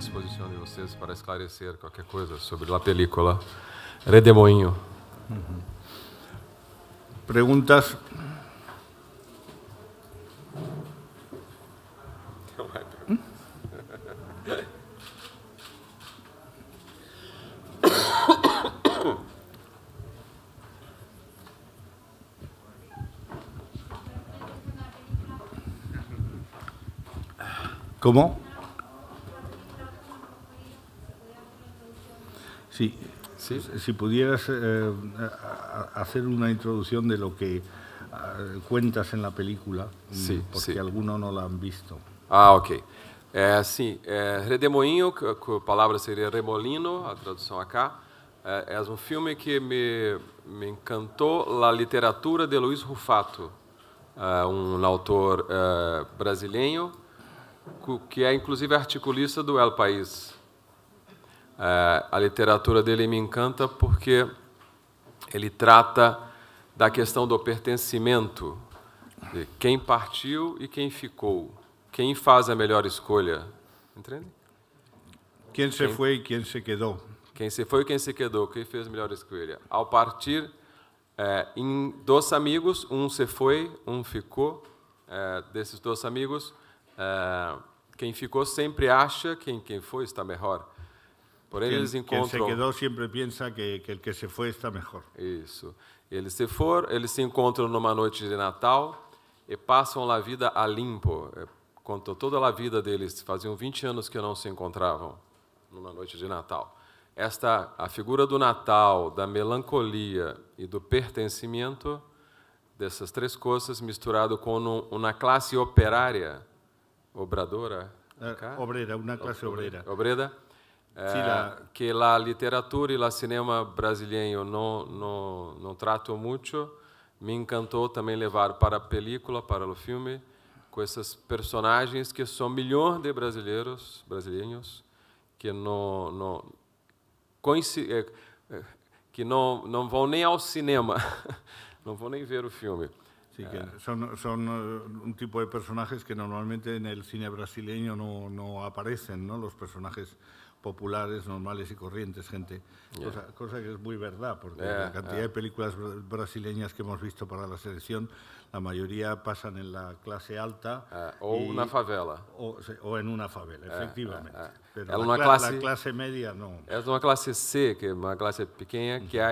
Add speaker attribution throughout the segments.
Speaker 1: disposição de vocês para esclarecer qualquer coisa sobre a película Redemoinho.
Speaker 2: Preguntas. ¿Cómo? Sí.
Speaker 1: Sí.
Speaker 2: Si pudieras hacer una introducción de lo que cuentas en la película,
Speaker 1: Sí,
Speaker 2: porque
Speaker 1: sí.
Speaker 2: algunos no la han visto.
Speaker 1: Ah, ok. Sim, Redemoinho, a palavra seria remolino, a tradução acá. É um filme que me encantou a literatura de Luiz Rufato, um autor brasileiro, que é inclusive articulista do El País. A literatura dele me encanta porque ele trata da questão do pertencimento, de quem partiu e quem ficou, quem faz a melhor escolha. Entende?
Speaker 2: ¿Quién se fue y quién se quedó?
Speaker 1: Quem se foi e quem se quedou, quem fez a melhor escolha. Ao partir, em dois amigos, um se foi, um ficou. Desses dois amigos, quem ficou sempre acha que quem foi está melhor. Porém, eles encontram...
Speaker 2: Quien se quedó siempre piensa que el que se fue está mejor.
Speaker 1: Isso. Eles se encontram numa noite de Natal e passam a vida a limpo. Contou toda a vida deles. Faziam 20 anos que não se encontravam numa noite de Natal. A figura do Natal, da melancolia e do pertencimento, dessas três coisas, misturado com uma classe operária, obradora,
Speaker 2: Obrera, una clase obrera.
Speaker 1: obrera, que a literatura e o cinema brasileiro não tratam muito. Me encantou também levar para a película, para o filme, com esses personagens que são milhões de brasileiros que não vão nem ao cinema, não vão nem ver o filme.
Speaker 2: Sí, que son un tipo de personajes que normalmente en el cine brasileño no aparecen, ¿no? Los personajes populares, normales y corrientes, gente. Cosa que es muy verdad, porque la cantidad de películas brasileñas que hemos visto para la selección, la mayoría pasan en la clase alta.
Speaker 1: Ou na favela.
Speaker 2: O en una favela, efectivamente. Pero
Speaker 1: la
Speaker 2: clase media no.
Speaker 1: É uma classe C, que é uma classe pequena, que há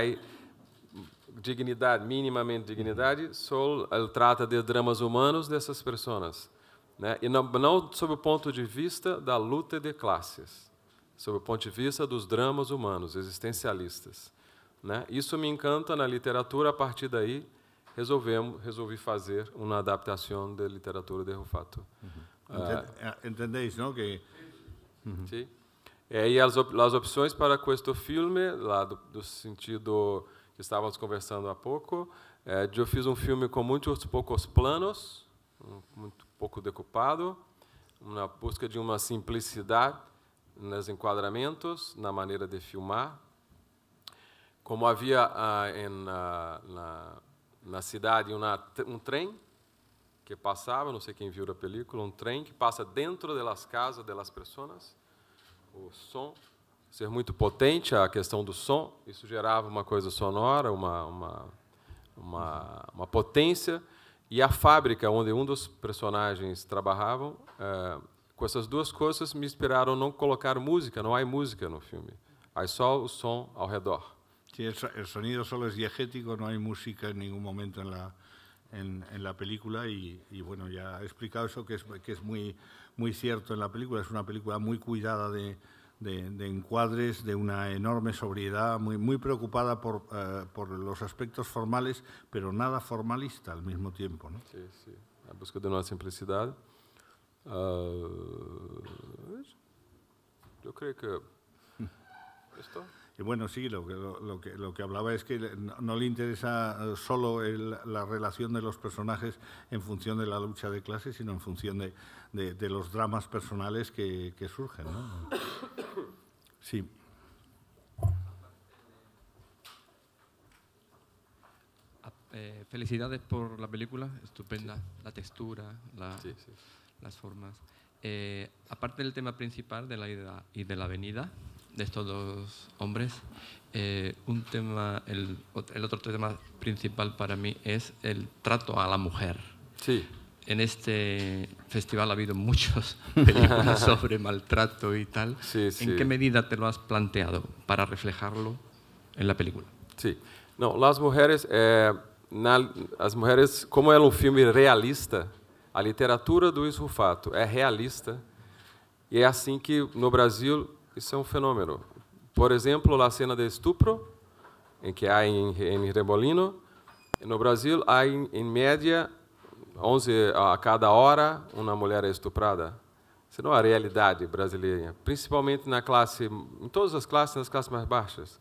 Speaker 1: dignidade, minimamente dignidade, só ele trata de dramas humanos dessas pessoas, né? E não sob o ponto de vista da luta de classes, sob o ponto de vista dos dramas humanos, existencialistas, né? Isso me encanta na literatura. A partir daí, resolvi fazer uma adaptação da literatura de Rufato.
Speaker 2: Entendéis, ¿no? Que...
Speaker 1: Sim. E as opções para este filme, lá do sentido que estávamos conversando há pouco, eu fiz um filme com muitos poucos planos, muito pouco decupado, na busca de uma simplicidade nos enquadramentos, na maneira de filmar. Como havia na cidade um trem que passava, não sei quem viu a película, um trem que passa dentro das casas das pessoas, o som ser muito potente, a questão do som, isso gerava uma coisa sonora, uma potência. E a fábrica onde um dos personagens trabalhavam, com essas duas coisas me inspiraram a não colocar música. Não há música no filme, há só o som ao redor.
Speaker 2: Sí, el sonido solo es diegético, no hay música en ningún momento en la película y bueno, ya he explicado eso que es muy cierto en la película. Es una película muy cuidada de encuadres, de una enorme sobriedad, muy preocupada por los aspectos formales, pero nada formalista al mismo tiempo, ¿no?
Speaker 1: Sí, sí. A busca de una simplicidad. Yo creo que esto.
Speaker 2: Y bueno, sí, lo que hablaba es que no le interesa solo la relación de los personajes en función de la lucha de clases, sino en función de los dramas personales que surgen, ¿no? Sí.
Speaker 3: Felicidades por la película, estupenda, la textura, las formas. aparte del tema principal de la ida y de la venida de estos dos hombres, un tema, el otro tema principal para mí es el trato a la mujer.
Speaker 1: Sí.
Speaker 3: En este festival ha habido muchas películas sobre maltrato y tal.
Speaker 1: Sí, sí.
Speaker 3: ¿En qué medida te lo has planteado para reflejarlo en la película?
Speaker 1: Sí. Não, as mulheres, como é um filme realista, a literatura do Luiz Rufato é realista, e é assim que, no Brasil, isso é um fenômeno. Por exemplo, a cena de estupro, em que há em Remolino, no Brasil, há, em média, 11 a cada hora, uma mulher é estuprada. Isso não é a realidade brasileira, principalmente na classe, em todas as classes, nas classes mais baixas.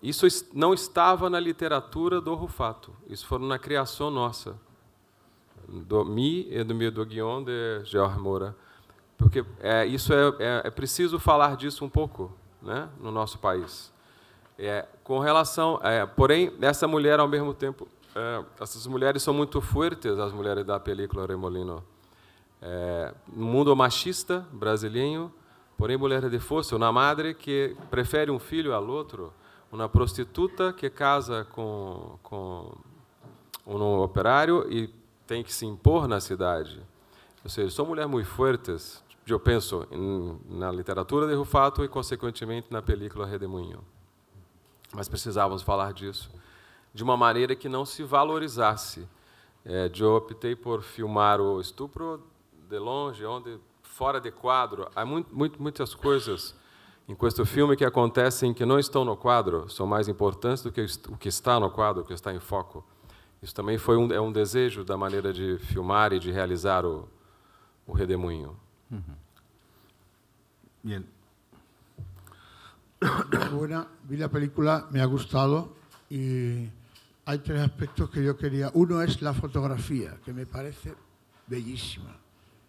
Speaker 1: Isso não estava na literatura do Rufato, isso foi na criação nossa, do Mi e do guion de George Moura. Porque é preciso falar disso um pouco, né, no nosso país. Com relação, porém, essa mulher, ao mesmo tempo, essas mulheres são muito fortes, as mulheres da película Remolino. No mundo machista brasileiro, porém, mulheres de força, uma madre que prefere um filho ao outro, uma prostituta que casa com um operário e tem que se impor na cidade. Ou seja, são mulheres muito fortes, eu penso, na literatura de Rufato e, consequentemente, na película Redemoinho. Mas precisávamos falar disso de uma maneira que não se valorizasse. Eu optei por filmar o estupro de longe, fora de quadro. Há muitas coisas em este filme que acontecem que não estão no quadro, são mais importantes do que o que está no quadro, o que está em foco. Isso também foi um desejo da maneira de filmar e de realizar o Redemoinho.
Speaker 2: Bien.
Speaker 4: Buena, vi la película, me ha gustado y hay tres aspectos que yo quería. Uno es la fotografía, que me parece bellísima.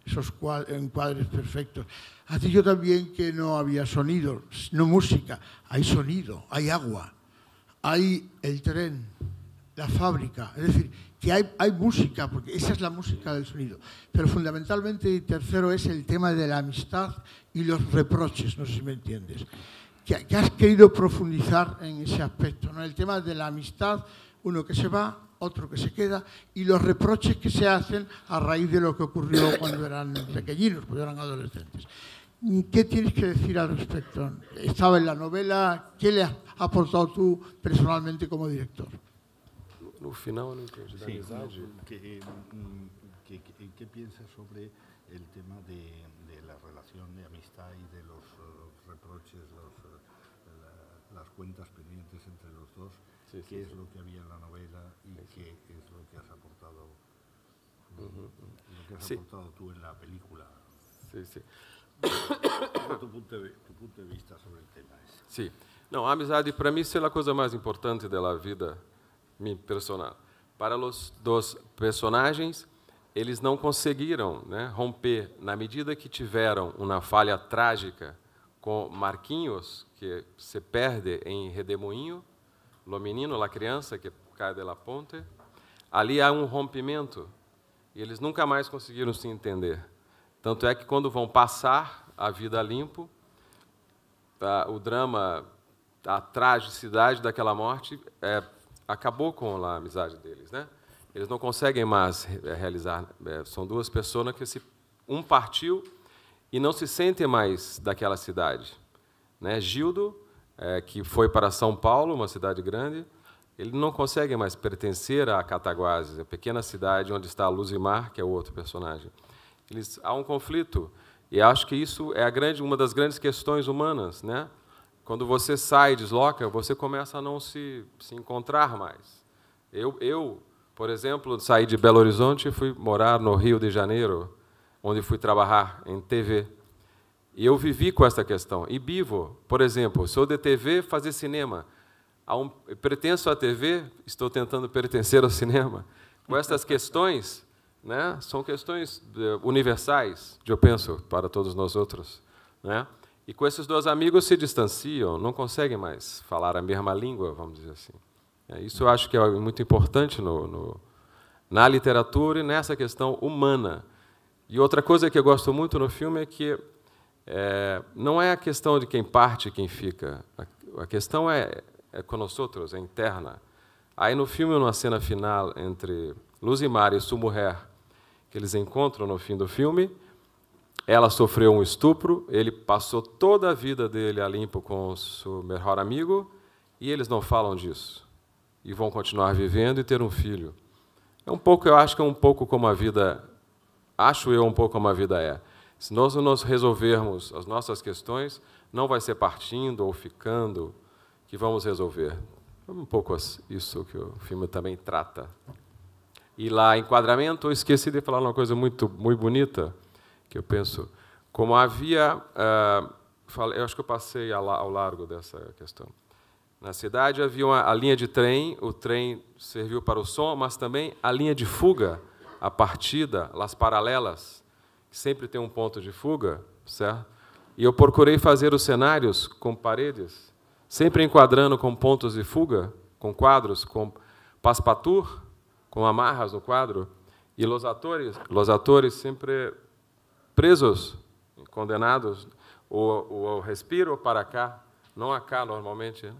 Speaker 4: Esos encuadres perfectos. Has dicho también que no había sonido, no música. Hay sonido, hay agua, hay el tren, la fábrica. Es decir, que hay música, porque esa es la música del sonido. Pero fundamentalmente, y tercero, es el tema de la amistad y los reproches, no sé si me entiendes. Que has querido profundizar en ese aspecto, ¿no? El tema de la amistad, uno que se va, otro que se queda, y los reproches que se hacen a raíz de lo que ocurrió cuando eran pequeñinos, cuando eran adolescentes. ¿Qué tienes que decir al respecto? Estaba en la novela, ¿qué le has aportado tú personalmente como director?
Speaker 1: No final, no entendi. Da amizade?
Speaker 2: ¿Qué piensas sobre el tema de la relación de amistad y de los reproches, las cuentas pendientes entre los dos? Sí, ¿qué es lo que había en la novela y qué es lo que has aportado, aportado tú en la película?
Speaker 1: Sí, sí.
Speaker 2: Tu punto de vista sobre el tema ese.
Speaker 1: Sim. Não, a amizade, para mim, é a coisa mais importante da vida minha personal. Para os dois personagens, eles não conseguiram, né, romper, na medida que tiveram uma falha trágica com Marquinhos, que se perde em Redemoinho, o menino, a criança que cai da ponte. Ali há um rompimento e eles nunca mais conseguiram se entender. Tanto é que, quando vão passar a vida limpo, o drama, a tragicidade daquela morte acabou com a amizade deles, né? Eles não conseguem mais realizar. São duas pessoas que um partiu e não se sente mais daquela cidade, né? Gildo, que foi para São Paulo, uma cidade grande, ele não consegue mais pertencer a Cataguases, a pequena cidade onde está Luzimar, que é o outro personagem. Há um conflito, e acho que isso é uma das grandes questões humanas, né? Quando você sai, desloca, você começa a não se encontrar mais. Eu, por exemplo, saí de Belo Horizonte e fui morar no Rio de Janeiro, onde fui trabalhar em TV. E eu vivi com essa questão. E vivo, por exemplo, sou de TV, fazer cinema. Pertenço à TV, estou tentando pertencer ao cinema. Com essas questões, né, são questões universais, eu penso, para todos nós outros, né? E com esses dois amigos se distanciam, não conseguem mais falar a mesma língua, vamos dizer assim. Isso eu acho que é muito importante na literatura e nessa questão humana. E outra coisa que eu gosto muito no filme é que não é a questão de quem parte e quem fica. A questão é com nós outros, é interna. Aí no filme, numa cena final entre Luzimar e sua mulher, que eles encontram no fim do filme, ela sofreu um estupro, ele passou toda a vida dele a limpo com o seu melhor amigo, e eles não falam disso. E vão continuar vivendo e ter um filho. É um pouco, eu acho que é um pouco como a vida, acho eu um pouco como a vida é. Se nós não resolvermos as nossas questões, não vai ser partindo ou ficando que vamos resolver. É um pouco isso que o filme também trata. E lá, enquadramento, eu esqueci de falar uma coisa muito bonita, que eu penso, como havia, eu acho que eu passei ao largo dessa questão. Na cidade havia a linha de trem, o trem serviu para o som, mas também a linha de fuga, a partida, as paralelas, que sempre tem um ponto de fuga, certo? E eu procurei fazer os cenários com paredes, sempre enquadrando com pontos de fuga, com quadros, com passepartout, com amarras no quadro, e os atores sempre presos, condenados, o respiro para cá, não acá normalmente, né?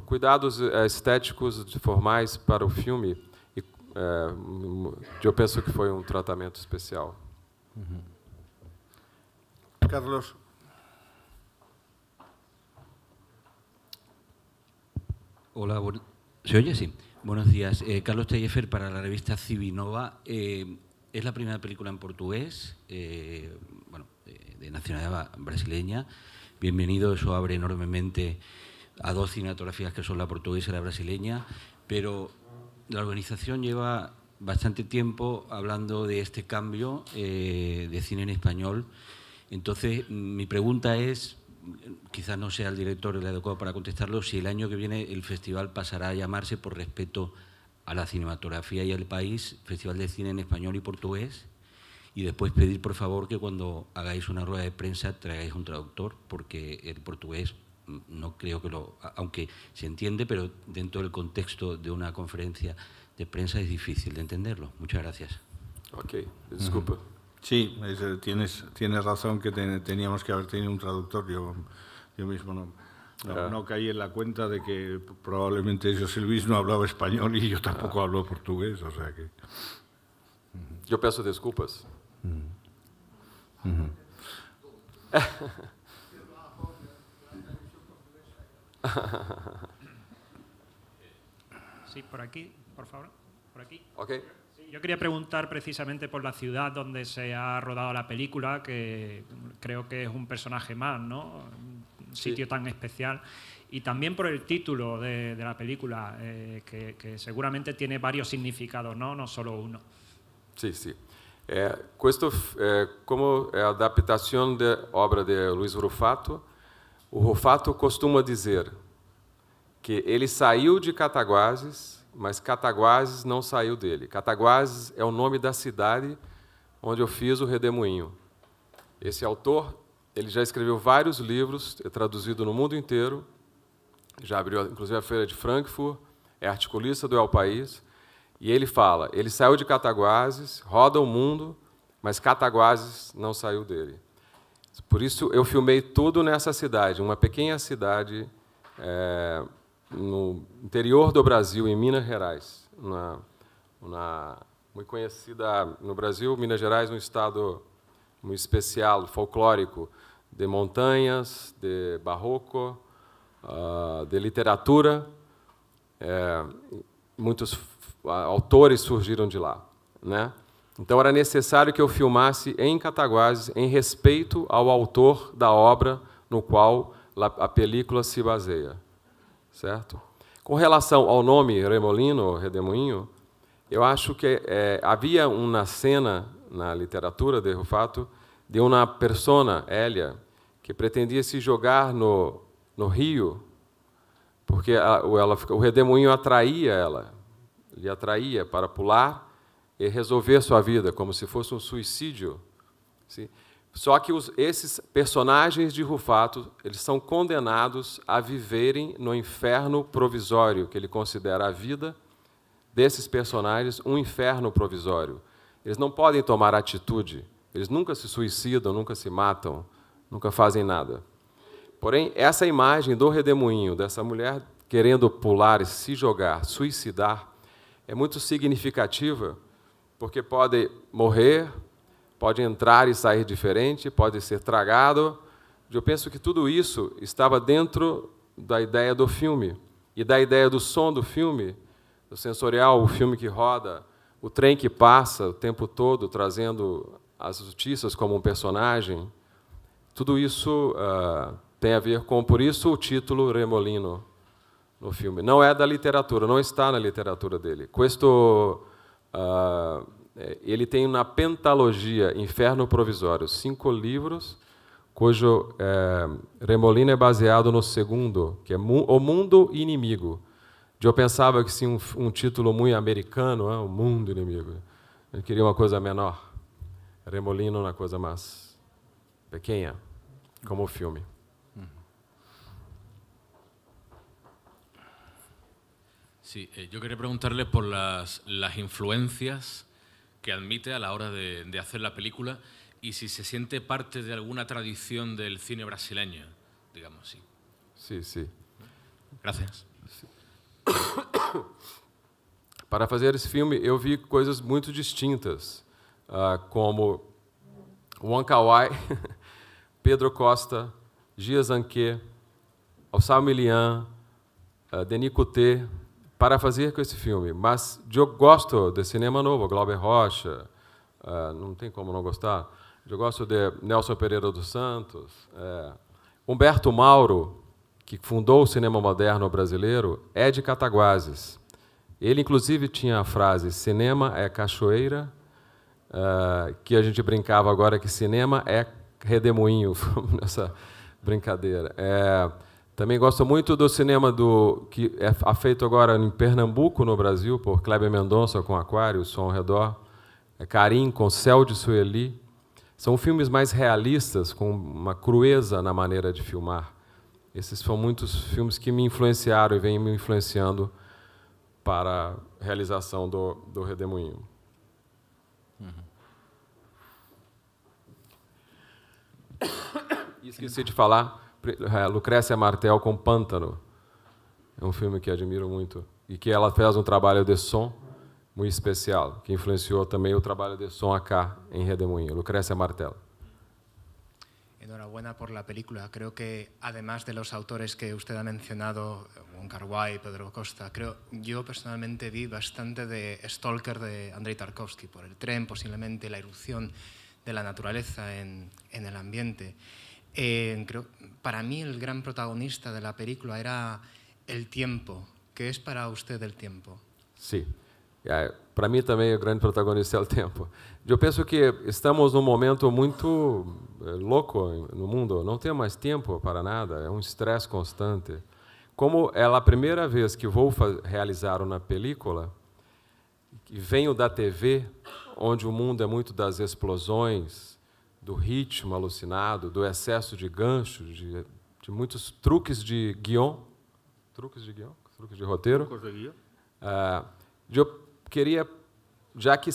Speaker 1: Cuidados estéticos formais para o filme, eu penso que foi um tratamento especial.
Speaker 2: Carlos.
Speaker 5: Hola, ¿se oye? Sí. Buenos días. Carlos Tellefer para la revista Civinova. Es la primera película en portugués, bueno, de nacionalidad brasileña. Bienvenido, eso abre enormemente a dos cinematografías que son la portuguesa y la brasileña, pero la organización lleva bastante tiempo hablando de este cambio de cine en español. Entonces, mi pregunta es, quizás no sea el director el adecuado para contestarlo, si el año que viene el festival pasará a llamarse, por respeto a la cinematografía y al país, Festival de Cine en Español y Portugués, y después pedir, por favor, que cuando hagáis una rueda de prensa traigáis un traductor, porque el portugués no creo que aunque se entiende, pero dentro del contexto de una conferencia de prensa es difícil de entenderlo. Muchas gracias.
Speaker 1: Ok, disculpa.
Speaker 2: Sí, tienes razón que teníamos que haber tenido un traductor. Yo mismo no caí en la cuenta de que probablemente José Luis no hablaba español y yo tampoco hablo portugués, o sea que...
Speaker 1: Yo peço desculpas.
Speaker 6: Sí, por aquí, por favor. Por aquí.
Speaker 1: Okay.
Speaker 6: Sí, yo quería preguntar precisamente por la ciudad donde se ha rodado la película, que creo que es un personaje más, ¿no? Un sitio tan especial. Y también por el título de la película, que seguramente tiene varios significados, ¿no? No solo uno.
Speaker 1: Sì, sì. Questo come adaptazione da obra de Luiz Rufato. O Rufato costuma dizer que ele saiu de Cataguases, mas Cataguases não saiu dele. Cataguases é o nome da cidade onde eu fiz o Redemoinho. Esse autor, ele já escreveu vários livros, é traduzido no mundo inteiro, já abriu inclusive a Feira de Frankfurt, é articulista do El País, e ele fala, ele saiu de Cataguases, roda o mundo, mas Cataguases não saiu dele. Por isso, eu filmei tudo nessa cidade, uma pequena cidade no interior do Brasil, em Minas Gerais. Muito conhecida no Brasil, Minas Gerais, um estado muito especial, folclórico, de montanhas, de barroco, de literatura. Muitos autores surgiram de lá, né? Então, era necessário que eu filmasse em Cataguases, em respeito ao autor da obra no qual a película se baseia. Certo? Com relação ao nome Remolino, Redemoinho, eu acho que havia uma cena na literatura de Rufato de uma persona, Hélia, que pretendia se jogar no rio, porque o Redemoinho atraía ela, lhe atraía para pular e resolver sua vida, como se fosse um suicídio. Sim? Só que esses personagens de Rufato, eles são condenados a viverem no inferno provisório, que ele considera a vida desses personagens um inferno provisório. Eles não podem tomar atitude. Eles nunca se suicidam, nunca se matam, nunca fazem nada. Porém, essa imagem do redemoinho, dessa mulher querendo pular e se jogar, suicidar, é muito significativa, porque pode morrer, pode entrar e sair diferente, pode ser tragado. Eu penso que tudo isso estava dentro da ideia do filme e da ideia do som do filme, do sensorial, o filme que roda, o trem que passa o tempo todo, trazendo as notícias como um personagem. Tudo isso tem a ver com, por isso, o título Remolino no filme. Não é da literatura, não está na literatura dele. Ele tem na Pentalogia, Inferno Provisório, 5 livros, cujo Remolino é baseado no segundo, que é O Mundo Inimigo. Eu pensava que sim, um título muito americano, O Mundo Inimigo. Eu queria uma coisa menor. Remolino, uma coisa mais pequena, como o filme.
Speaker 7: Sí, yo quería preguntarle por las influencias que admite a la hora de hacer la película y si se siente parte de alguna tradición del cine brasileño, digamos así.
Speaker 1: Sí, sí.
Speaker 7: Gracias.
Speaker 1: Sí. Para fazer esse filme, eu vi coisas muito distintas, como Wong Kar-wai, Pedro Costa, Gia Zanquet, Alçal Milian, Denis Coutet, para fazer com esse filme. Mas eu gosto de cinema novo, Glauber Rocha, não tem como não gostar. Eu gosto de Nelson Pereira dos Santos, Humberto Mauro, que fundou o cinema moderno brasileiro, é de Cataguases. Ele, inclusive, tinha a frase, cinema é cachoeira, que a gente brincava agora que cinema é redemoinho, nessa brincadeira. Também gosto muito do cinema que é feito agora em Pernambuco, no Brasil, por Kleber Mendonça com Aquário, Som ao Redor, Carim com Céu de Sueli. São filmes mais realistas, com uma crueza na maneira de filmar. Esses são muitos filmes que me influenciaram e vêm me influenciando para a realização do Redemoinho. Esqueci de falar, Lucrécia Martel com Pântano. É um filme que admiro muito. E que ela fez um trabalho de som muito especial, que influenciou também o trabalho de som acá em Redemoinho. Lucrécia Martel.
Speaker 8: Enhorabuena por la película. Creo que, además de los autores que usted ha mencionado, Wong Kar-wai, Pedro Costa, yo personalmente vi bastante de Stalker de Andrei Tarkovsky, por el tren, posiblemente la irrupción de la naturaleza en el ambiente. Para mí el gran protagonista de la película era el tiempo. ¿Qué es para usted el tiempo?
Speaker 1: Sí. Para mim também o grande protagonista é o tempo. Eu penso que estamos num momento muito louco no mundo, não tem mais tempo para nada, é um estresse constante. Como é a primeira vez que vou realizar uma película, que venho da TV, onde o mundo é muito das explosões, do ritmo alucinado, do excesso de ganchos, de muitos truques de guion, truques de roteiro. Eu queria, já que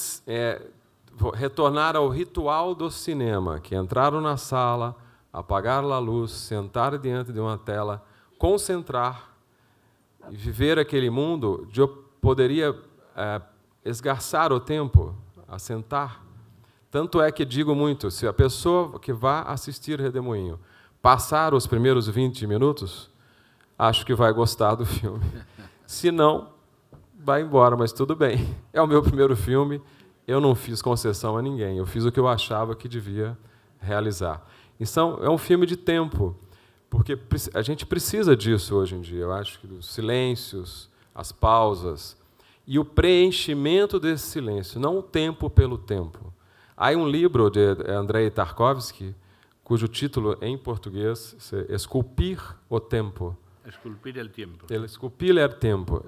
Speaker 1: retornar ao ritual do cinema, que é entrar na sala, apagar a luz, sentar diante de uma tela, concentrar e viver aquele mundo, eu poderia esgarçar o tempo, assentar. Tanto é que digo muito, se a pessoa que vai assistir Redemoinho passar os primeiros 20 minutos, acho que vai gostar do filme. Se não, vai embora, mas tudo bem. É o meu primeiro filme, eu não fiz concessão a ninguém, eu fiz o que eu achava que devia realizar. Então, é um filme de tempo, porque a gente precisa disso hoje em dia. Eu acho que os silêncios, as pausas e o preenchimento desse silêncio, não o tempo pelo tempo. Há um livro de Andrei Tarkovsky, cujo título em português é Esculpir o Tempo.
Speaker 2: Esculpir el tiempo.
Speaker 1: Esculpir el tempo.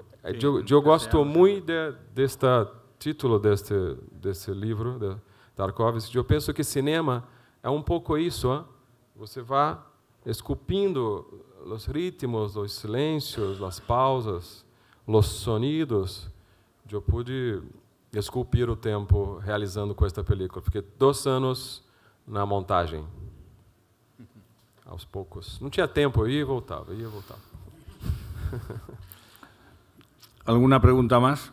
Speaker 1: Eu gosto muito deste título desse livro de Tarkovsky. Eu penso que cinema é um pouco isso. Você vai esculpindo os ritmos, os silêncios, as pausas, os sonidos. Eu pude esculpir o tempo realizando com esta película. Fiquei 2 anos na montagem, aos poucos. Não tinha tempo, eu ia e voltava, ia e voltava.
Speaker 2: ¿Alguna pregunta más?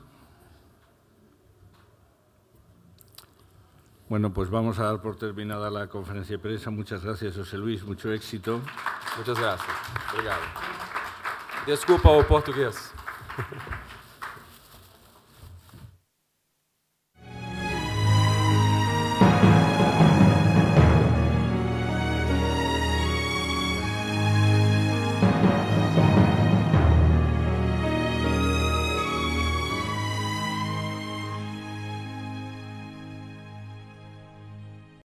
Speaker 2: Bueno, pues vamos a dar por terminada la conferencia de prensa. Muchas gracias, José Luis. Mucho éxito.
Speaker 1: Muchas gracias. Obrigado. Desculpa o português.